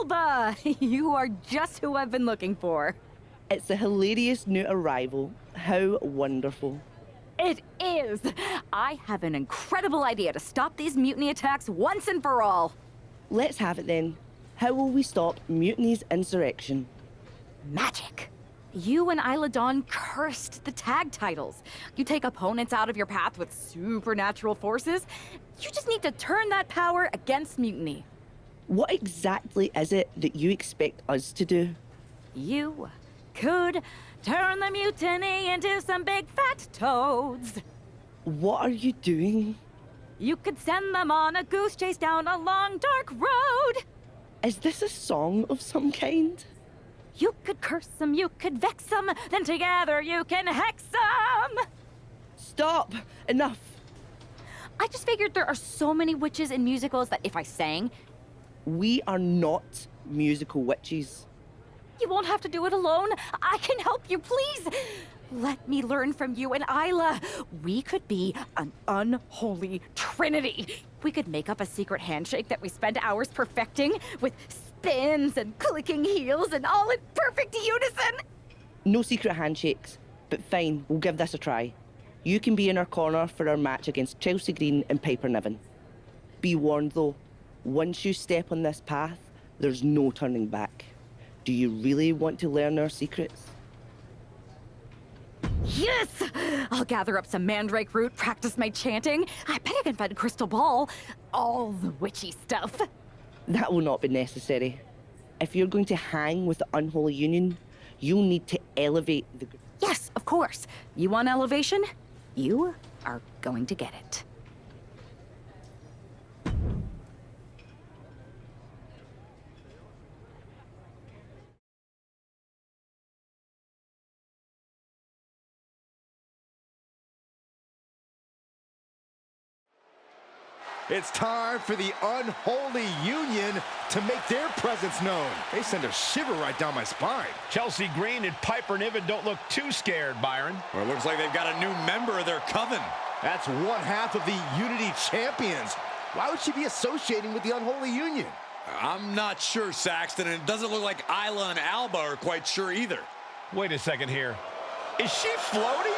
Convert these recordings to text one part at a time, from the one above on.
Alba! You are just who I've been looking for. It's a hilarious new arrival. How wonderful. It is! I have an incredible idea to stop these mutiny attacks once and for all. Let's have it then. How will we stop Mutiny's insurrection? Magic. You and Isla Dawn cursed the tag titles. You take opponents out of your path with supernatural forces. You just need to turn that power against Mutiny. What exactly is it that you expect us to do? You could turn the mutiny into some big fat toads. What are you doing? You could send them on a goose chase down a long, dark road. Is this a song of some kind? You could curse them, you could vex them, then together you can hex them! Stop! Enough! I just figured there are so many witches in musicals that if I sang... We are not musical witches. You won't have to do it alone. I can help you, please! Let me learn from you and Isla. We could be an unholy trinity. We could make up a secret handshake that we spend hours perfecting with spins and clicking heels and all in perfect unison. No secret handshakes, but fine, we'll give this a try. You can be in our corner for our match against Chelsea Green and Piper Niven. Be warned though, once you step on this path, there's no turning back. Do you really want to learn our secrets? Yes! I'll gather up some mandrake root, practice my chanting. I bet I can find a crystal ball. All the witchy stuff. That will not be necessary. If you're going to hang with the Unholy Union, you'll need to elevate the... Yes, of course. You want elevation? You are going to get it. It's time for the Unholy Union to make their presence known. They send a shiver right down my spine. Chelsea Green and Piper Niven don't look too scared, Byron. Well, it looks like they've got a new member of their coven. That's one half of the Unity Champions. Why would she be associating with the Unholy Union? I'm not sure, Saxton, and it doesn't look like Isla and Alba are quite sure either. Wait a second here. Is she floating?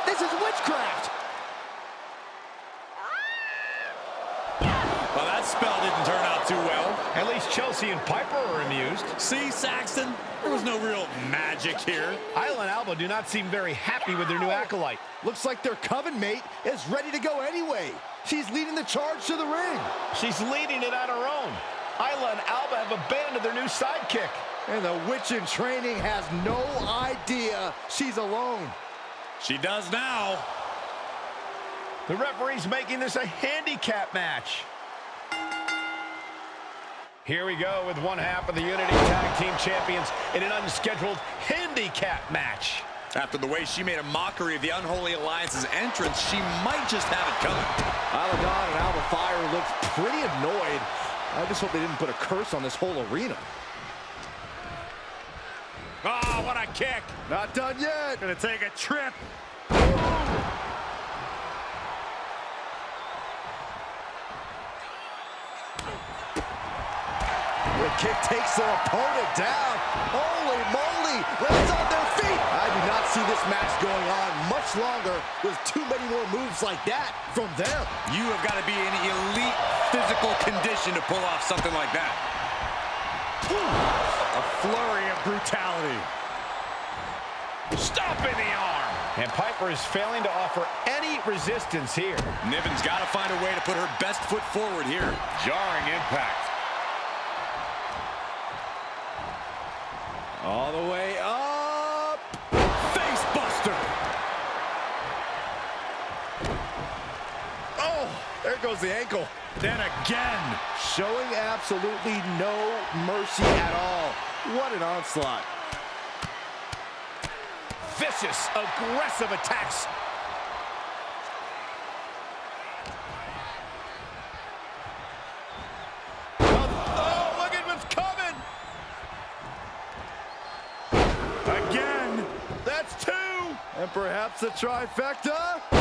This is witchcraft! Well, that spell didn't turn out too well. At least Chelsea and Piper are amused. See, Saxton? There was no real magic here. Isla and Alba do not seem very happy with their new acolyte. Looks like their coven mate is ready to go anyway. She's leading the charge to the ring. She's leading it on her own. Isla and Alba have abandoned their new sidekick. And the witch in training has no idea she's alone. She does now. The referee's making this a handicap match. Here we go with one half of the Unity Tag Team Champions in an unscheduled handicap match. After the way she made a mockery of the Unholy Alliance's entrance, she might just have it coming. Isla Dawn and Alba Fire looks pretty annoyed. I just hope they didn't put a curse on this whole arena. Oh, what a kick. Not done yet. Gonna take a trip. The kick takes their opponent down. Holy moly, lands on their feet. I do not see this match going on much longer with too many more moves like that from them. You have got to be in elite physical condition to pull off something like that. A flurry of brutality. Stomping the arm. And Piper is failing to offer any resistance here. Niven's got to find a way to put her best foot forward here. Jarring impact. All the way up. Face buster. Oh, there goes the ankle. Then again. Showing absolutely no mercy at all. What an onslaught. Vicious, aggressive attacks. Oh, look at what's coming. Again. That's two. And perhaps a trifecta. The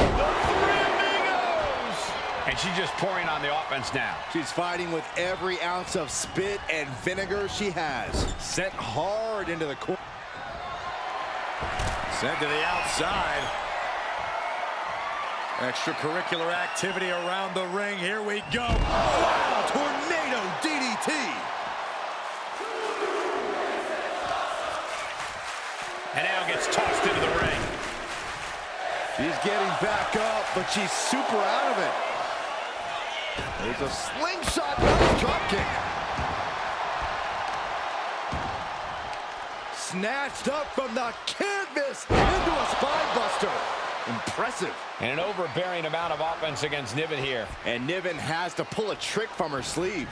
Three Amigos. And she's just pouring on the offense now. She's fighting with every ounce of spit and vinegar she has. Sent hard into the corner. Sent to the outside. Extracurricular activity around the ring. Here we go. Wow, tornado DDT. And now gets tossed into the ring. She's getting back up, but she's super out of it. There's a slingshot drop kick. Snatched up from the canvas into a spine buster. Impressive. And an overbearing amount of offense against Niven here. And Niven has to pull a trick from her sleeve.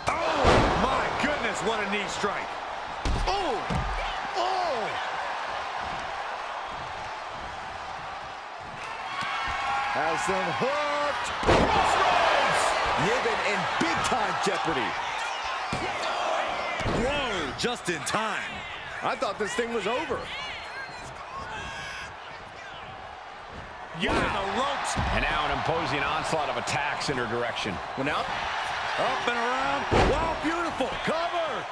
Oh, my goodness, what a knee strike. Oh! Oh! Has them hooked. Niven in big-time jeopardy. Whoa, just in time. I thought this thing was over. Using the ropes. And now an imposing onslaught of attacks in her direction. Well, now, Up and around. Wow, beautiful. Cover.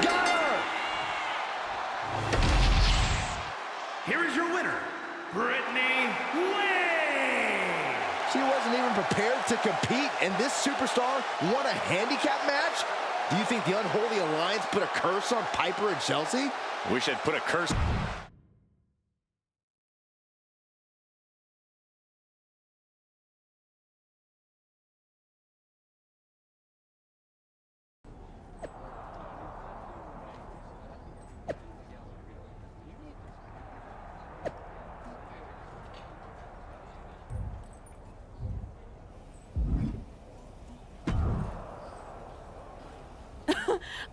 got her! Here is your winner, Brittany Wayne. She wasn't even prepared to compete, and this superstar won a handicap match? Do you think the Unholy Alliance put a curse on Piper and Chelsea? Wish I'd put a curse.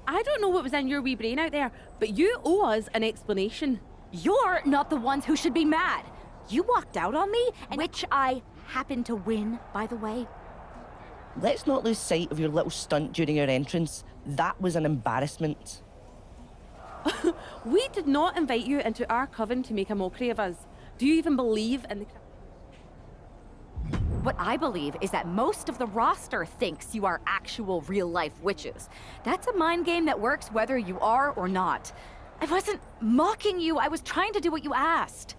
I don't know what was in your wee brain out there, but you owe us an explanation. You're not the ones who should be mad. You walked out on me, which I happened to win, by the way. Let's not lose sight of your little stunt during your entrance. That was an embarrassment. We did not invite you into our coven to make a mockery of us. Do you even believe in the... What I believe is that most of the roster thinks you are actual real-life witches. That's a mind game that works whether you are or not. I wasn't mocking you. I was trying to do what you asked.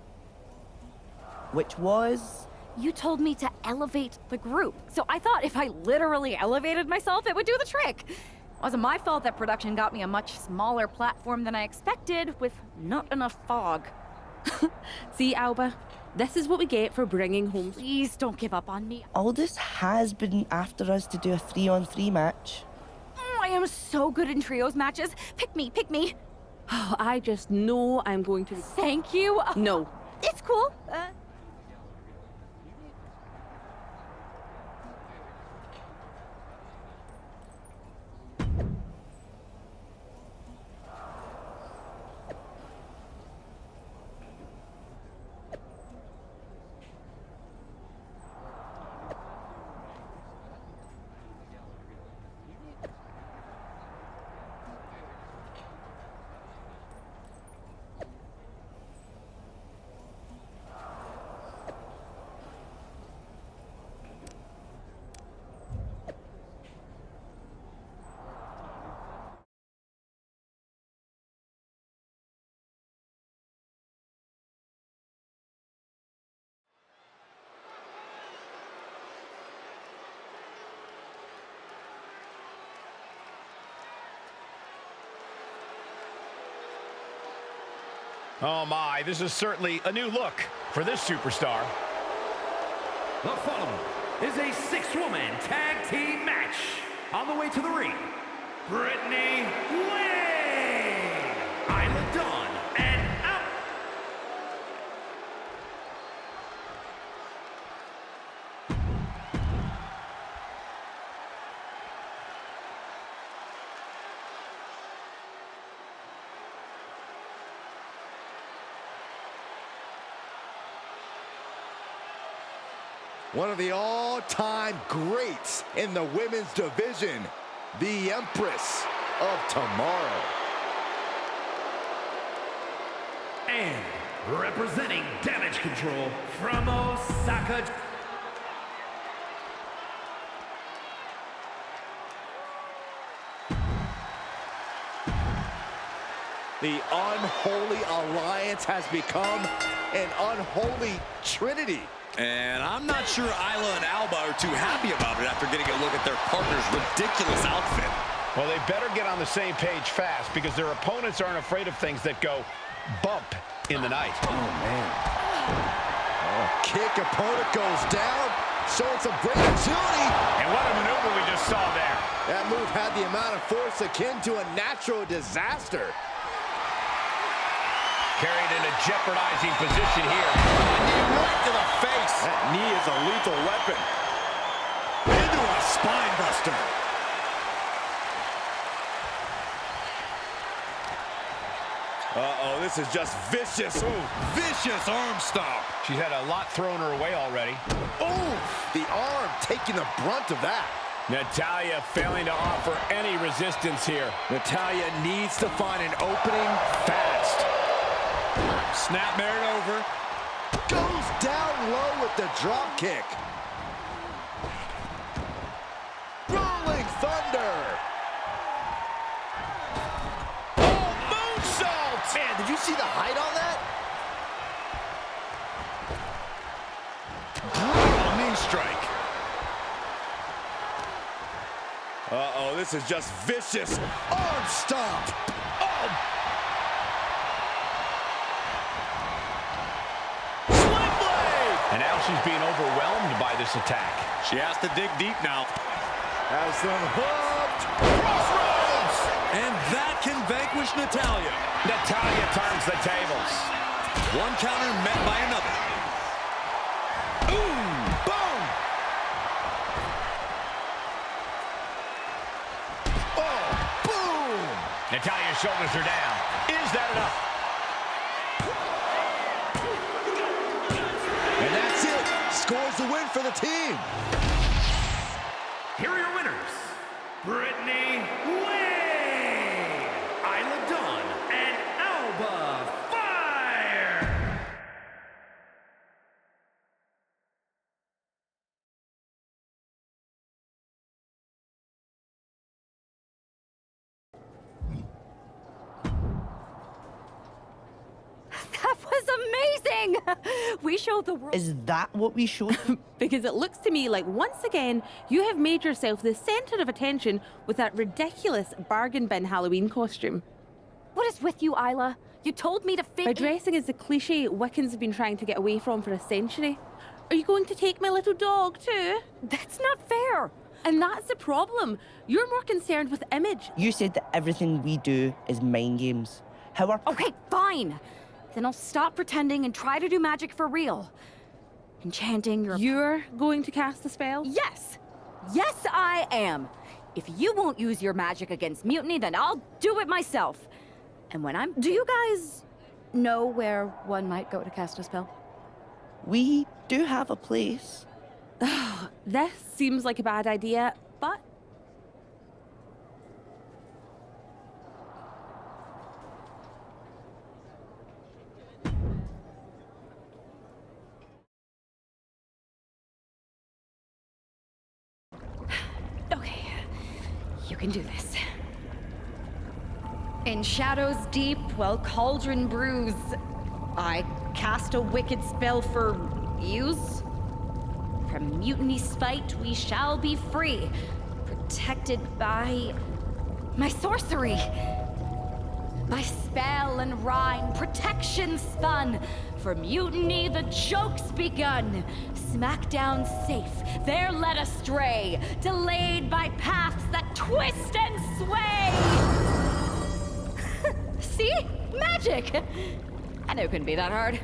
Which was... You told me to elevate the group. So I thought if I literally elevated myself, it would do the trick. It wasn't my fault that production got me a much smaller platform than I expected with not enough fog. See, Alba, this is what we get for bringing home... Please don't give up on me. Aldous has been after us to do a 3-on-3 match. I am so good in trios matches. Pick me, pick me. I just know I'm going to... Thank you. No. It's cool. Oh my, this is certainly a new look for this superstar. The following is a 6-woman tag team match. On the way to the ring, Brittany Wayne, Isla Dawn, and out. One of the all-time greats in the women's division, the Empress, of tomorrow. And representing Damage Control from Osaka. The unholy alliance has become an unholy trinity. And I'm not sure Isla and Alba are too happy about it after getting a look at their partner's ridiculous outfit. Well, they better get on the same page fast because their opponents aren't afraid of things that go bump in the night. Oh, man. Oh, kick, opponent goes down, showing some great agility. And what a maneuver we just saw there. That move had the amount of force akin to a natural disaster. Carried in a jeopardizing position here. Right to the face. That knee is a lethal weapon. Into a spine buster. Uh-oh, this is just vicious. Ooh, vicious arm stomp. She's had a lot thrown her way already. Oh, the arm taking the brunt of that. Natalya failing to offer any resistance here. Natalya needs to find an opening fast. Snapmare over. Goes down low with the drop kick. Rolling thunder. Oh, moonsault! Man, did you see the height on that? Brutal knee strike. Uh-oh, this is just vicious. Arm stomp. Oh. Sling blade. And now she's being overwhelmed by this attack. She has to dig deep now. Has them hooked. Crossroads. And that can vanquish Natalya. Natalya turns the tables. One counter met by another. Boom. Oh, boom. Natalya's shoulders are down. Is that enough? And that's it. Scores the win for the team. Here are your winners, Brittany Wayne, Isla Dawn, and Alba Fire. That was amazing! We showed the world. Is that what we showed? Because it looks to me like once again you have made yourself the center of attention with that ridiculous bargain bin Halloween costume. What is with you, Isla? You told me to fit. My dressing is the cliche Wiccans have been trying to get away from for a century. Are you going to take my little dog too? That's not fair. And that's the problem. You're more concerned with image. You said that everything we do is mind games. How are... Okay, fine. Then I'll stop pretending and try to do magic for real. Enchanting your... You're going to cast a spell? Yes! Yes, I am! If you won't use your magic against mutiny, then I'll do it myself. And when I'm... Do you guys know where one might go to cast a spell? We do have a place. This seems like a bad idea, but... Okay, you can do this. In shadows deep, while cauldron brews, I cast a wicked spell for use. From mutiny spite we shall be free, protected by my sorcery. By spell and rhyme, protection spun. For mutiny the joke's begun. Smackdown safe, there led astray, delayed by paths that twist and sway. See? Magic! I knew it couldn't be that hard.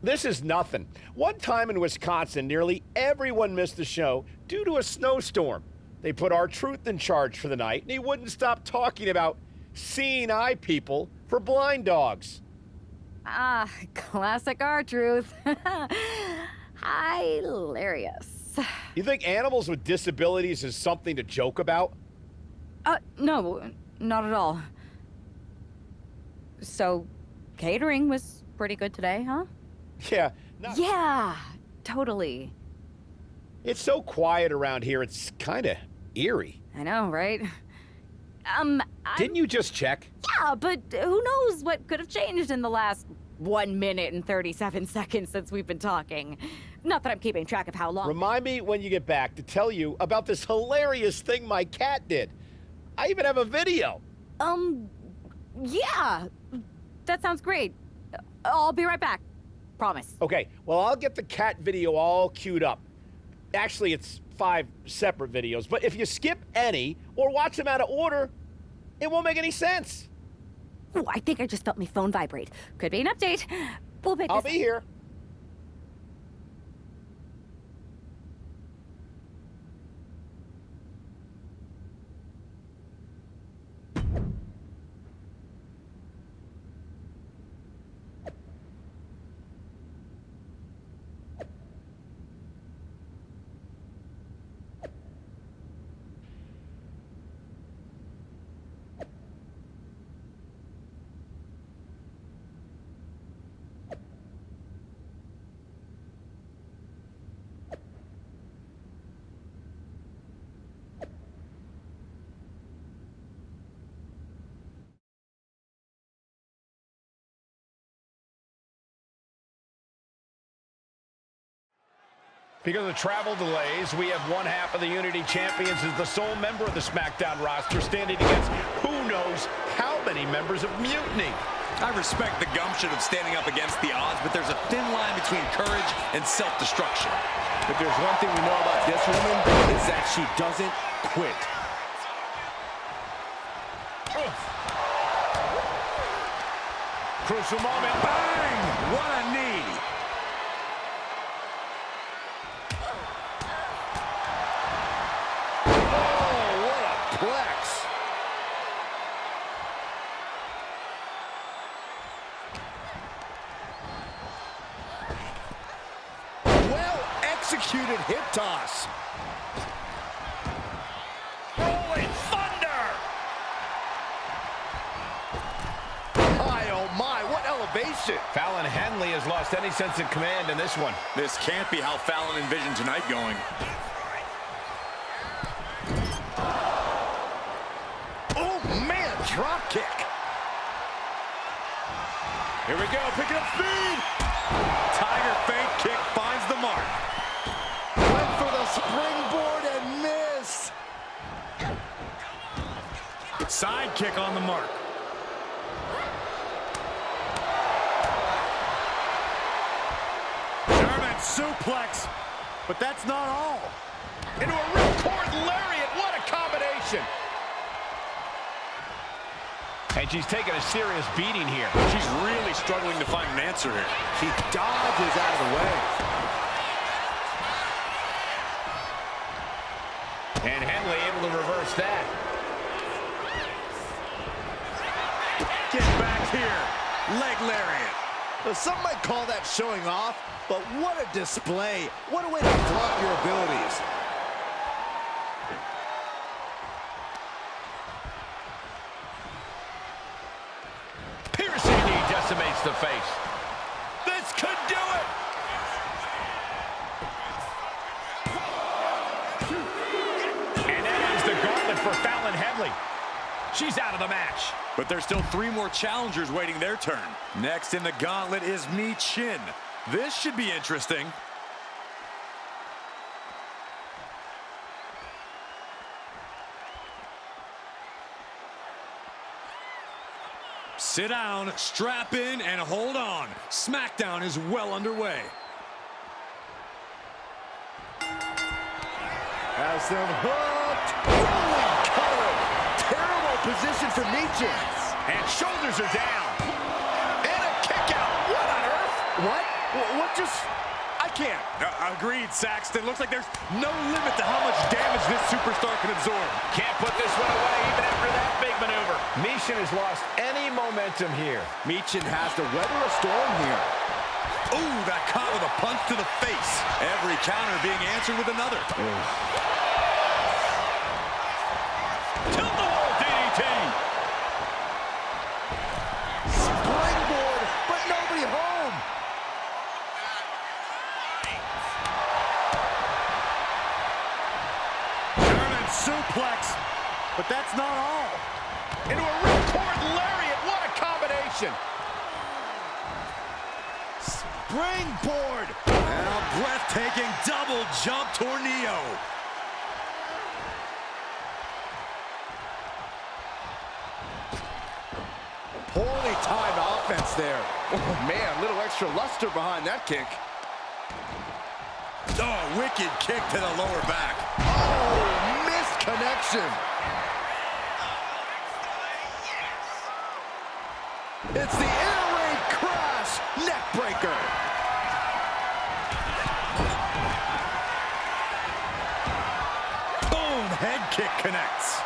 This is nothing. One time in Wisconsin, nearly everyone missed the show due to a snowstorm. They put R-Truth in charge for the night, and he wouldn't stop talking about seeing eye people for blind dogs. Ah, classic R-Truth. Hilarious. You think animals with disabilities is something to joke about? No, not at all. So, catering was pretty good today, huh? Yeah. Yeah, totally. It's so quiet around here, it's kind of eerie. I know, right? Didn't you just check? Yeah, but who knows what could have changed in the last 1 minute and 37 seconds since we've been talking. Not that I'm keeping track of how long. Remind me when you get back to tell you about this hilarious thing my cat did. I even have a video. Yeah. That sounds great. I'll be right back. Promise. Okay, well, I'll get the cat video all queued up. Actually, it's 5 separate videos, but if you skip any or watch them out of order, it won't make any sense. Ooh, I think I just felt my phone vibrate. Could be an update. We'll pick I'll this be here. Because of travel delays, we have one half of the Unity Champions as the sole member of the SmackDown roster standing against who knows how many members of Mutiny. I respect the gumption of standing up against the odds, but there's a thin line between courage and self-destruction. If there's one thing we know about this woman, it's that she doesn't quit. Crucial moment. Bang! What a knee. Executed hip toss. Rolling thunder! My, oh my, what elevation. Fallon Henley has lost any sense of command in this one. This can't be how Fallon envisioned tonight going. Oh man, drop kick. Here we go, picking up speed. Tiger feint kick finds the mark. Went for the springboard and missed. Side kick on the mark. German suplex, but that's not all. Into a ripcord lariat, what a combination! And she's taking a serious beating here. She's really struggling to find an answer here. She dodges out of the way. And Henley able to reverse that. Get back here. Leg lariat. Now, some might call that showing off, but what a display. What a way to flaunt your abilities. Piercing knee decimates the face. This could do it! And that ends the gauntlet for Fallon Henley. She's out of the match. But there's still 3 more challengers waiting their turn. Next in the gauntlet is Mi Chin. This should be interesting. Sit down, strap in, and hold on. SmackDown is well underway. Has them hooked. Rolling color. Terrible position for Mi Chin. And shoulders are down. And a kick out. What on earth? What? What just... I can't. Agreed, Saxton. Looks like there's no limit to how much damage this superstar can absorb. Can't put this one away even after that big maneuver. Michin has lost any momentum here. Michin has to weather a storm here. Ooh, that caught with a punch to the face. Every counter being answered with another. Tilt-the-wall DDT. Springboard, but nobody home. German suplex, but that's not all. Into a ripcord lariat. What a combination. Springboard. And a breathtaking double jump tornado. Poorly timed offense there. Oh, man, little extra luster behind that kick. Oh, wicked kick to the lower back. Oh, missed connection. It's the air raid crash neck breaker. Boom, head kick connects.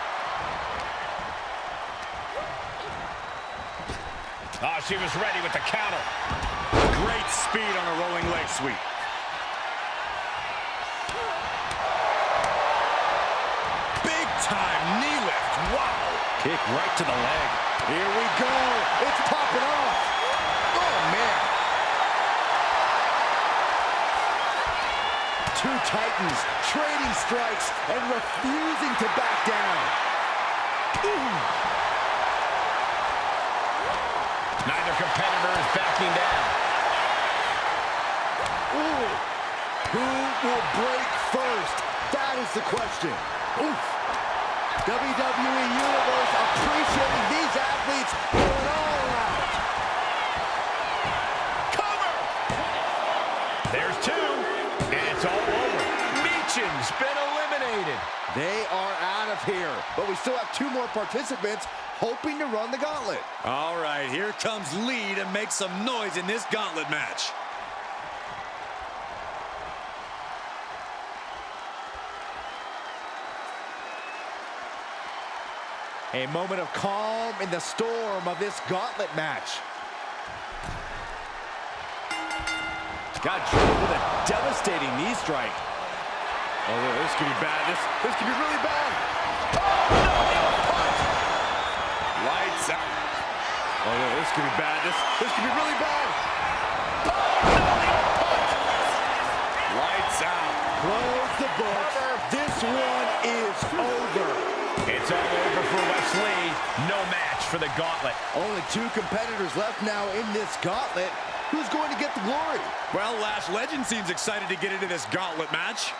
Oh, she was ready with the counter. Great speed on a rolling leg sweep. Big time knee lift. Wow. Kick right to the leg. Here we go. It's popping off. Oh, man. Two titans trading strikes and refusing to back down. Ooh. Neither competitor is backing down. Ooh. Who will break first? That is the question. Oof. WWE Universe appreciating these athletes going all out. Cover! There's two, and it's all over. Michin's been eliminated. They are out of here, but we still have two more participants hoping to run the gauntlet. All right, here comes Lee to make some noise in this gauntlet match. A moment of calm in the storm of this gauntlet match. Got drilled with a devastating knee strike. Oh, this could be bad. This could be really bad. Lights out. Oh, this could be bad. This could be really bad. Lights out. Close the books. This one is over. It's all over for Wesley. No match for the gauntlet. Only two competitors left now in this gauntlet. Who's going to get the glory? Well, Lash Legend seems excited to get into this gauntlet match.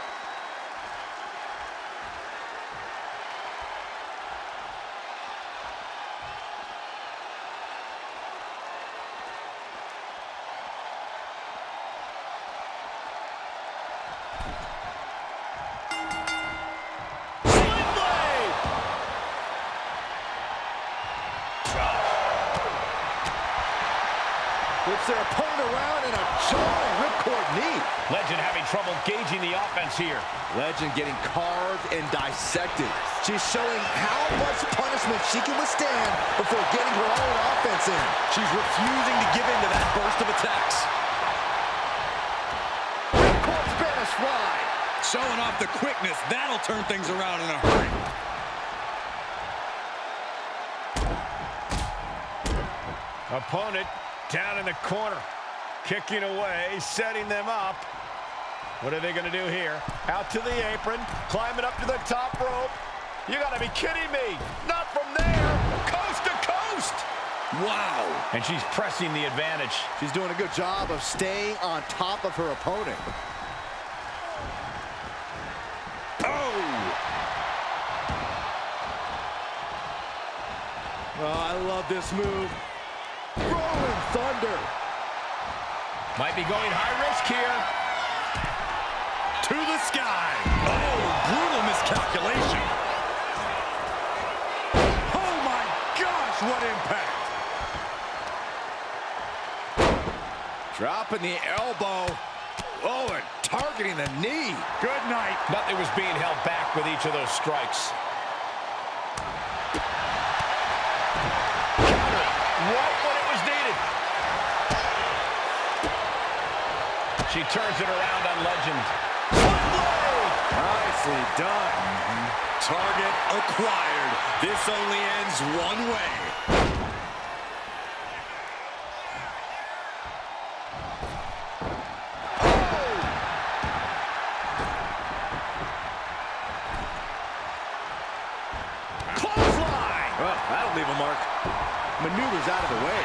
Whips their opponent around in a jarring ripcord knee. Legend having trouble gauging the offense here. Legend getting carved and dissected. She's showing how much punishment she can withstand before getting her own offense in. She's refusing to give in to that burst of attacks. Ripcord Spanish fly. Showing off the quickness. That'll turn things around in a hurry. Opponent down in the corner, kicking away, setting them up. What are they going to do here? Out to the apron, climbing up to the top rope. You got to be kidding me. Not from there. Coast to coast. Wow. And she's pressing the advantage. She's doing a good job of staying on top of her opponent. Oh, I love this move. Rolling Thunder. Might be going high risk here. To the sky. Oh, brutal miscalculation. Oh my gosh, what impact. Dropping the elbow. Oh, and targeting the knee. Good night. Nothing was being held back with each of those strikes. Counter right when it was needed. She turns it around on Legend. Nicely done. Target acquired. This only ends one way. That'll leave a mark. Maneuvers out of the way.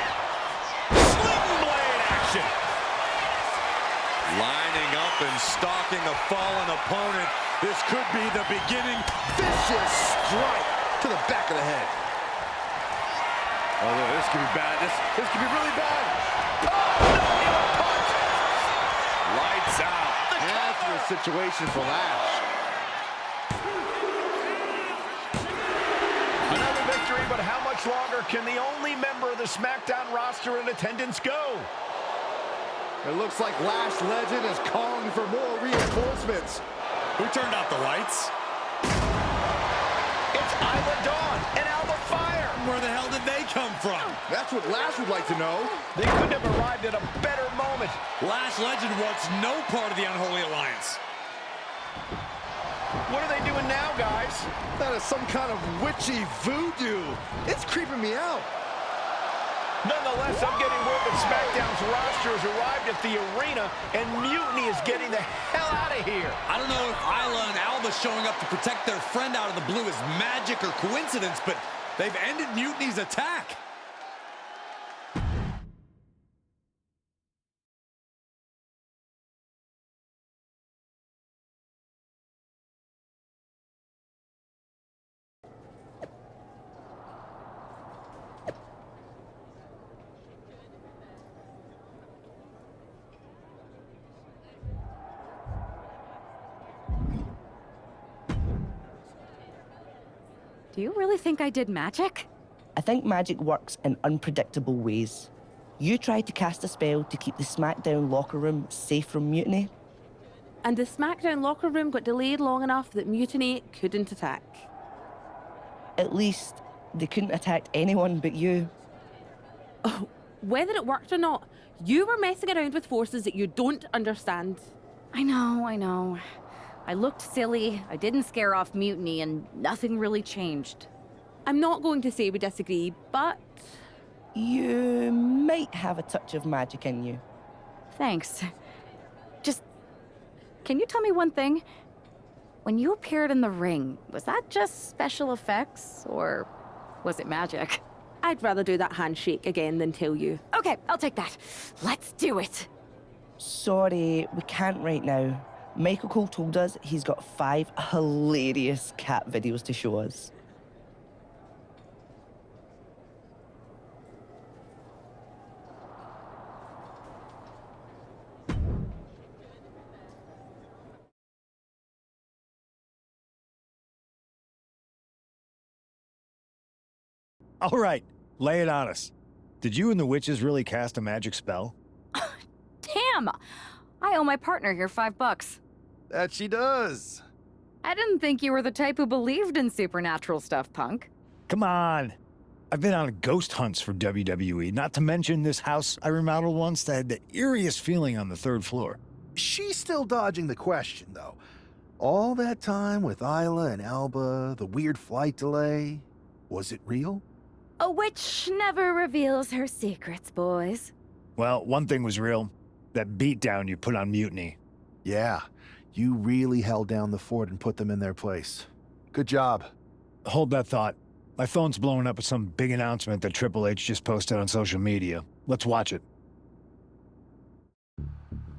Sling blade action. Lining up and stalking a fallen opponent. This could be the beginning. Vicious strike to the back of the head. Oh, this could be bad. This could be really bad. Lights out. After a situation for Lash. Another victory, but how much longer can the only member of the SmackDown roster in attendance go? It looks like Lash Legend is calling for more reinforcements. Who turned out the lights? It's Isla Dawn and Alba Fire. Where the hell did they come from? That's what Lash would like to know. They couldn't have arrived at a better moment. Lash Legend wants no part of the Unholy Alliance. What are they doing now, guys? That is some kind of witchy voodoo. It's creeping me out. Nonetheless, I'm getting word that SmackDown's roster has arrived at the arena, and Mutiny is getting the hell out of here. I don't know if Isla and Alba showing up to protect their friend out of the blue is magic or coincidence, but they've ended Mutiny's attack. Do you really think I did magic? I think magic works in unpredictable ways. You tried to cast a spell to keep the SmackDown locker room safe from mutiny. And the SmackDown locker room got delayed long enough that Mutiny couldn't attack. At least, they couldn't attack anyone but you. Oh, whether it worked or not, you were messing around with forces that you don't understand. I know. I looked silly, I didn't scare off Mutiny, and nothing really changed. I'm not going to say we disagree, but... You might have a touch of magic in you. Thanks. Just, can you tell me one thing? When you appeared in the ring, was that just special effects, or was it magic? I'd rather do that handshake again than tell you. Okay, I'll take that. Let's do it. Sorry, we can't right now. Michael Cole told us he's got 5 hilarious cat videos to show us. All right, lay it on us. Did you and the witches really cast a magic spell? Damn! I owe my partner here $5. That she does. I didn't think you were the type who believed in supernatural stuff, punk. Come on. I've been on ghost hunts for WWE, not to mention this house I remodeled once that had the eeriest feeling on the 3rd floor. She's still dodging the question, though. All that time with Isla and Alba, the weird flight delay, was it real? A witch never reveals her secrets, boys. Well, one thing was real. That beatdown you put on Mutiny. Yeah, you really held down the fort and put them in their place. Good job. Hold that thought. My phone's blowing up with some big announcement that Triple H just posted on social media. Let's watch it.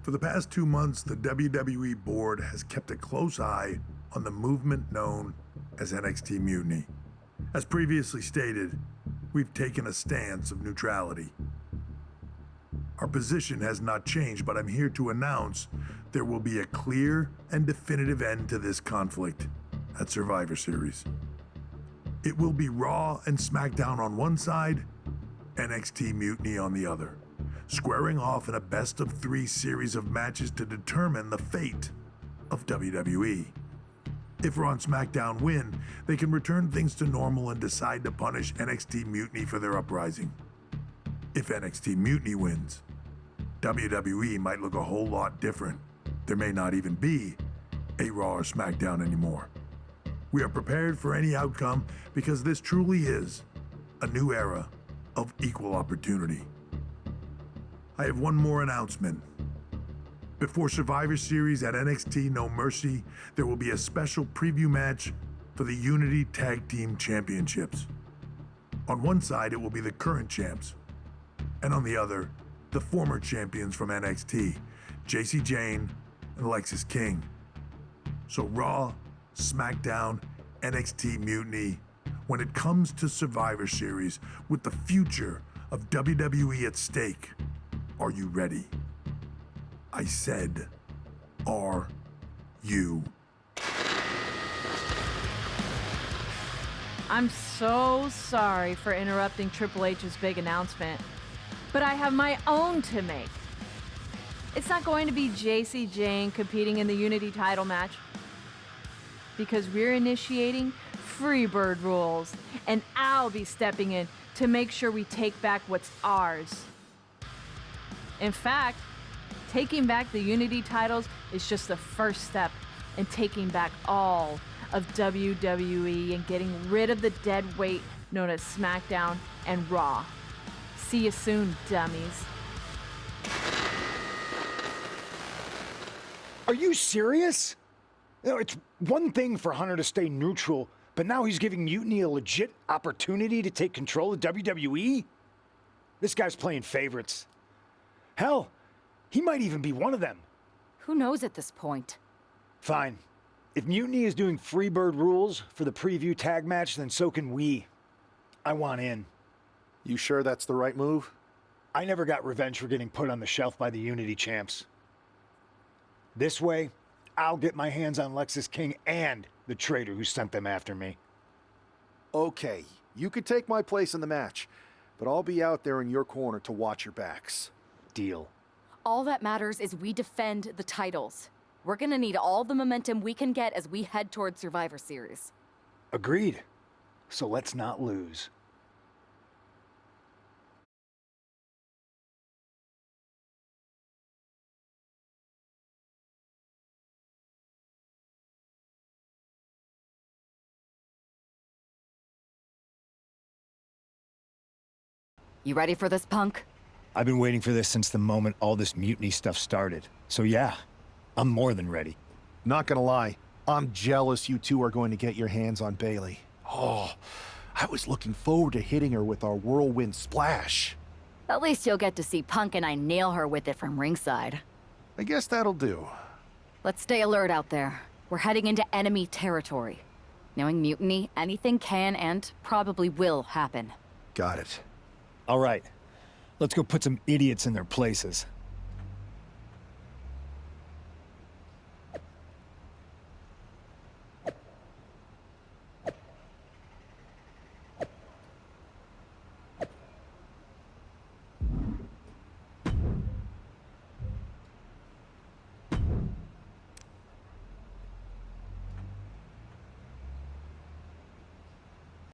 For the past 2 months, the WWE board has kept a close eye on the movement known as NXT Mutiny. As previously stated, we've taken a stance of neutrality. Our position has not changed, but I'm here to announce there will be a clear and definitive end to this conflict at Survivor Series. It will be Raw and SmackDown on one side, NXT Mutiny on the other. squaring off in a best-of-3 series of matches to determine the fate of WWE. If Raw and SmackDown win, they can return things to normal and decide to punish NXT Mutiny for their uprising. If NXT Mutiny wins, WWE might look a whole lot different. There may not even be a Raw or SmackDown anymore. We are prepared for any outcome because this truly is a new era of equal opportunity. I have one more announcement. Before Survivor Series at NXT No Mercy, there will be a special preview match for the Unity Tag Team Championships. On one side, it will be the current champs, and on the other, the former champions from NXT, Jacy Jayne and Alexis King. So Raw, SmackDown, NXT Mutiny, when it comes to Survivor Series with the future of WWE at stake, are you ready? I said, are you? I'm so sorry for interrupting Triple H's big announcement, but I have my own to make. It's not going to be Jacy Jayne competing in the Unity title match, because we're initiating Freebird rules, and I'll be stepping in to make sure we take back what's ours. In fact, taking back the Unity titles is just the first step in taking back all of WWE and getting rid of the dead weight known as SmackDown and Raw. See you soon, dummies. Are you serious? You know, it's one thing for Hunter to stay neutral, but now he's giving Mutiny a legit opportunity to take control of WWE? This guy's playing favorites. Hell, he might even be one of them. Who knows at this point? Fine. If Mutiny is doing Freebird rules for the preview tag match, then so can we. I want in. You sure that's the right move? I never got revenge for getting put on the shelf by the Unity champs. This way, I'll get my hands on Alexis King and the traitor who sent them after me. Okay, you could take my place in the match, but I'll be out there in your corner to watch your backs. Deal. All that matters is we defend the titles. We're gonna need all the momentum we can get as we head toward Survivor Series. Agreed. So let's not lose. You ready for this, punk? I've been waiting for this since the moment all this Mutiny stuff started. So yeah, I'm more than ready. Not gonna lie, I'm jealous you two are going to get your hands on Bayley. Oh, I was looking forward to hitting her with our whirlwind splash. At least you'll get to see Punk and I nail her with it from ringside. I guess that'll do. Let's stay alert out there. We're heading into enemy territory. Knowing Mutiny, anything can and probably will happen. Got it. All right, let's go put some idiots in their places.